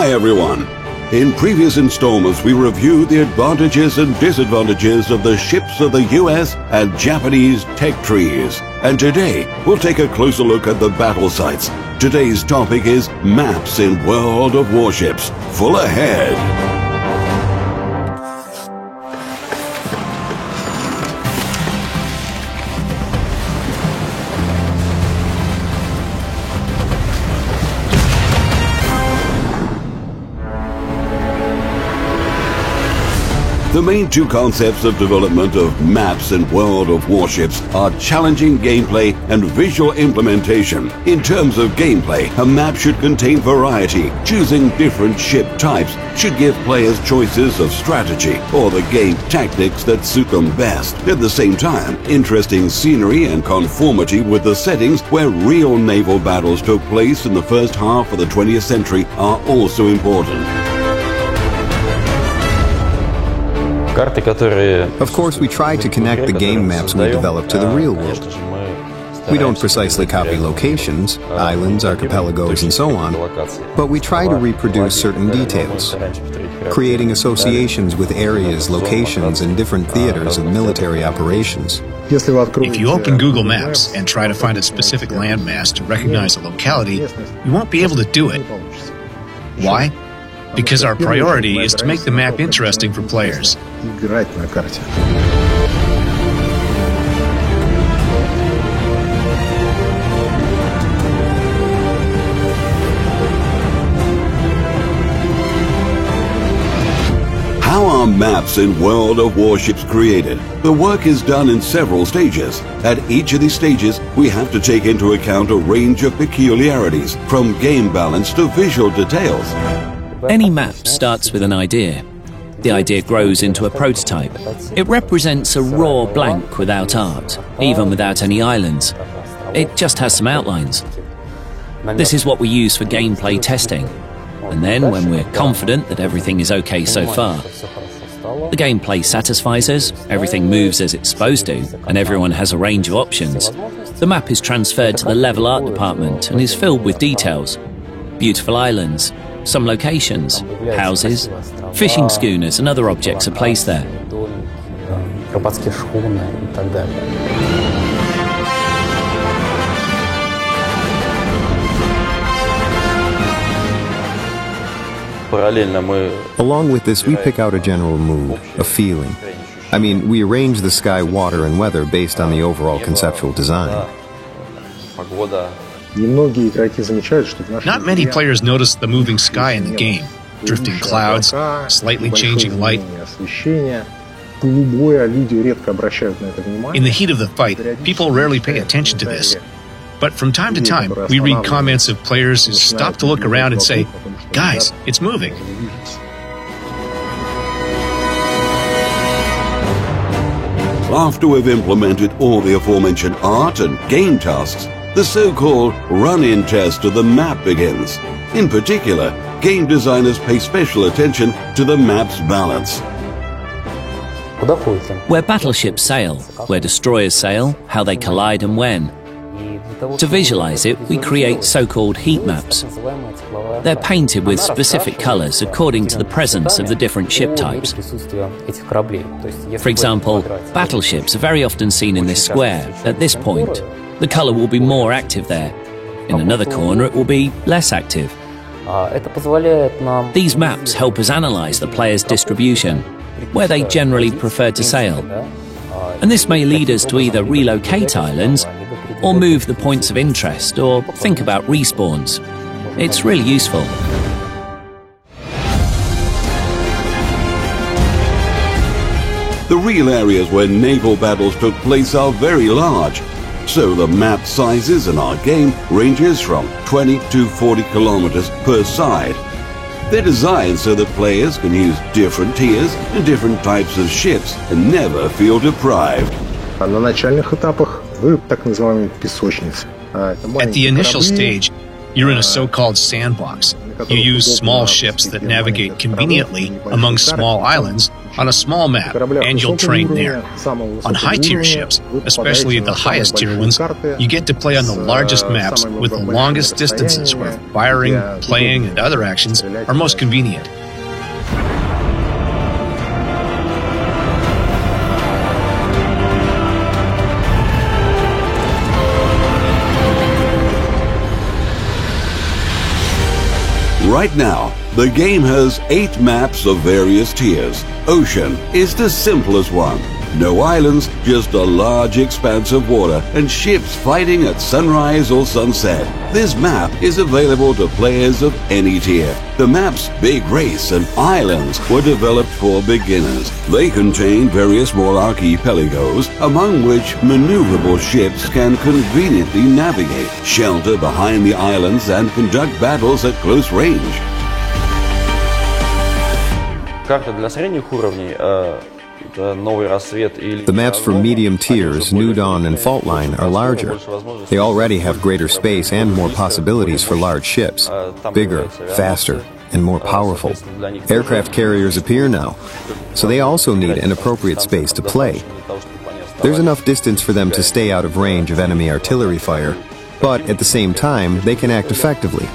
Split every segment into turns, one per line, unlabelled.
Hi everyone! In previous installments we reviewed the advantages and disadvantages of the ships of the US and Japanese tech trees. And today we'll take a closer look at the battle sites. Today's topic is maps in World of Warships. Full ahead! The main two concepts of development of maps in World of Warships are challenging gameplay and visual implementation. In terms of gameplay, a map should contain variety. Choosing different ship types should give players choices of strategy or the game tactics that suit them best. At the same time, interesting scenery and conformity with the settings where real naval battles took place in the first half of the 20th century are also important.
Of course, we try to connect the game maps we develop to the real world. We don't precisely copy locations, islands, archipelagos, and so on, but we try to reproduce certain details, creating associations with areas, locations, and different theaters of military operations.
If you open Google Maps and try to find a specific landmass to recognize a locality, you won't be able to do it. Why? Because our priority is to make the map interesting for players.
How are maps in World of Warships created? The work is done in several stages. At each of these stages, we have to take into account a range of peculiarities, from game balance to visual details.
Any map starts with an idea. The idea grows into a prototype. It represents a raw blank without art, even without any islands. It just has some outlines. This is what we use for gameplay testing. And then, when we're confident that everything is okay so far, the gameplay satisfies us, everything moves as it's supposed to, and everyone has a range of options, the map is transferred to the level art department and is filled with details. Beautiful islands, some locations, houses, fishing schooners and other objects are placed there.
Along with this, we pick out a general mood, a feeling. I mean, we arrange the sky, water, and weather based on the overall conceptual design.
Not many players notice the moving sky in the game, drifting clouds, slightly changing light. In the heat of the fight, people rarely pay attention to this. But from time to time, we read comments of players who stop to look around and say, "Guys, it's moving."
After we've implemented all the aforementioned art and game tasks, the so-called run-in test of the map begins. In particular, game designers pay special attention to the map's balance.
Where battleships sail, where destroyers sail, how they collide and when. To visualize it, we create so-called heat maps. They're painted with specific colors according to the presence of the different ship types. For example, battleships are very often seen in this square. At this point, the color will be more active there. In another corner, it will be less active. These maps help us analyze the player's distribution, where they generally prefer to sail. And this may lead us to either relocate islands, or move the points of interest, or think about respawns. It's really useful.
The real areas where naval battles took place are very large, so the map sizes in our game ranges from 20 to 40 kilometers per side. They're designed so that players can use different tiers and different types of ships and never feel deprived.
At the initial stage, you're in a so-called sandbox. You use small ships that navigate conveniently among small islands On a small map, and you'll train there. On high-tier ships, especially the highest-tier ones, you get to play on the largest maps with the longest distances where firing, playing, and other actions are most convenient.
Right now, the game has 8 maps of various tiers. Ocean is the simplest one. No islands, just a large expanse of water and ships fighting at sunrise or sunset. This map is available to players of any tier. The maps Big Race and Islands were developed for beginners. They contain various more archipelagos, among which maneuverable ships can conveniently navigate, shelter behind the islands, and conduct battles at close range.
The maps for medium tiers, New Dawn and Fault Line, are larger. They already have greater space and more possibilities for large ships. Bigger, faster, and more powerful. Aircraft carriers appear now, so they also need an appropriate space to play. There's enough distance for them to stay out of range of enemy artillery fire, but at the same time, they can act effectively.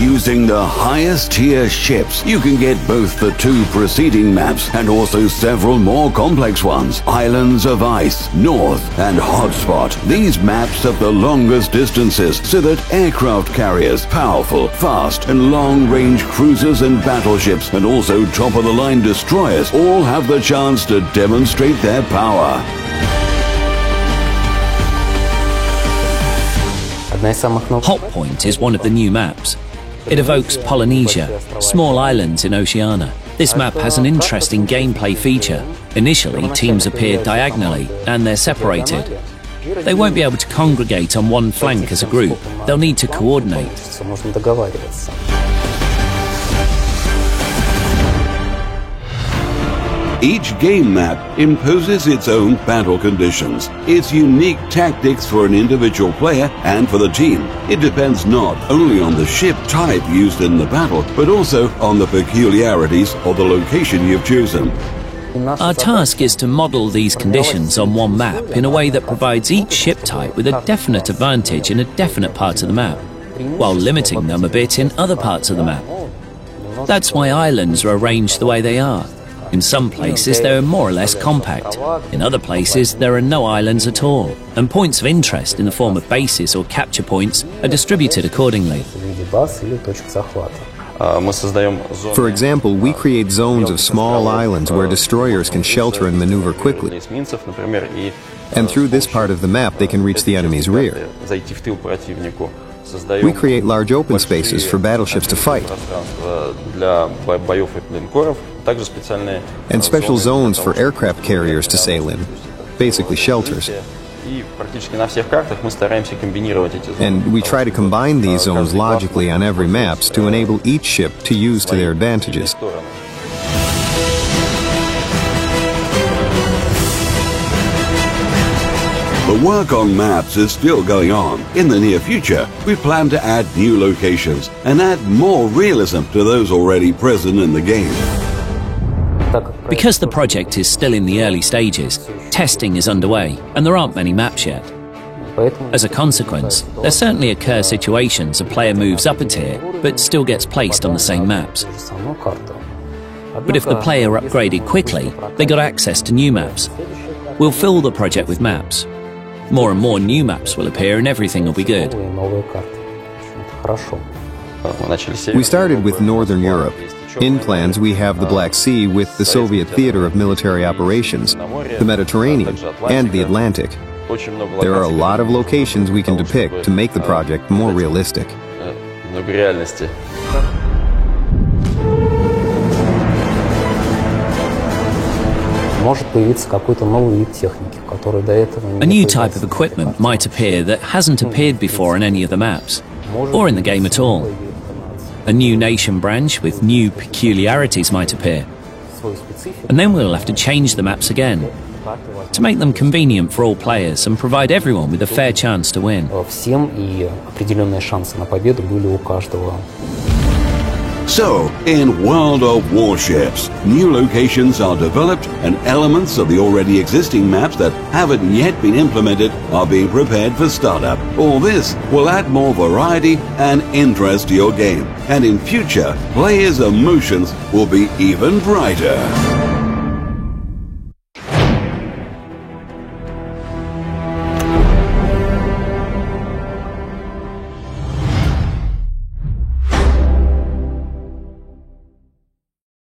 Using the highest tier ships, you can get both the 2 preceding maps and also several more complex ones. Islands of Ice, North, and Hotspot. These maps have the longest distances so that aircraft carriers, powerful, fast, and long-range cruisers and battleships, and also top-of-the-line destroyers all have the chance to demonstrate their power.
Hot Point is one of the new maps. It evokes Polynesia, small islands in Oceania. This map has an interesting gameplay feature. Initially, teams appear diagonally, and they're separated. They won't be able to congregate on one flank as a group. They'll need to coordinate.
Each game map imposes its own battle conditions, its unique tactics for an individual player and for the team. It depends not only on the ship type used in the battle, but also on the peculiarities of the location you've chosen.
Our task is to model these conditions on one map in a way that provides each ship type with a definite advantage in a definite part of the map, while limiting them a bit in other parts of the map. That's why islands are arranged the way they are. In some places, they are more or less compact. In other places, there are no islands at all, and points of interest in the form of bases or capture points are distributed accordingly.
For example, we create zones of small islands where destroyers can shelter and maneuver quickly. And through this part of the map, they can reach the enemy's rear. We create large open spaces for battleships to fight, and special zones for aircraft carriers to sail in, basically shelters. And we try to combine these zones logically on every map to enable each ship to use to their advantages.
The work on maps is still going on. In the near future, we plan to add new locations and add more realism to those already present in the game.
Because the project is still in the early stages, testing is underway, and there aren't many maps yet. As a consequence, there certainly occur situations a player moves up a tier, but still gets placed on the same maps. But if the player upgraded quickly, they got access to new maps. We'll fill the project with maps. More and more new maps will appear and everything will be good.
We started with Northern Europe. In plans, we have the Black Sea with the Soviet Theater of Military Operations, the Mediterranean, and the Atlantic. There are a lot of locations we can depict to make the project more realistic.
A new type of equipment might appear that hasn't appeared before on any of the maps, or in the game at all. A new nation branch with new peculiarities might appear. And then we'll have to change the maps again, to make them convenient for all players and provide everyone with a fair chance to win.
So, In World of Warships, new locations are developed and elements of the already existing maps that haven't yet been implemented are being prepared for startup. All this will add more variety and interest to your game, and in future, players' emotions will be even brighter.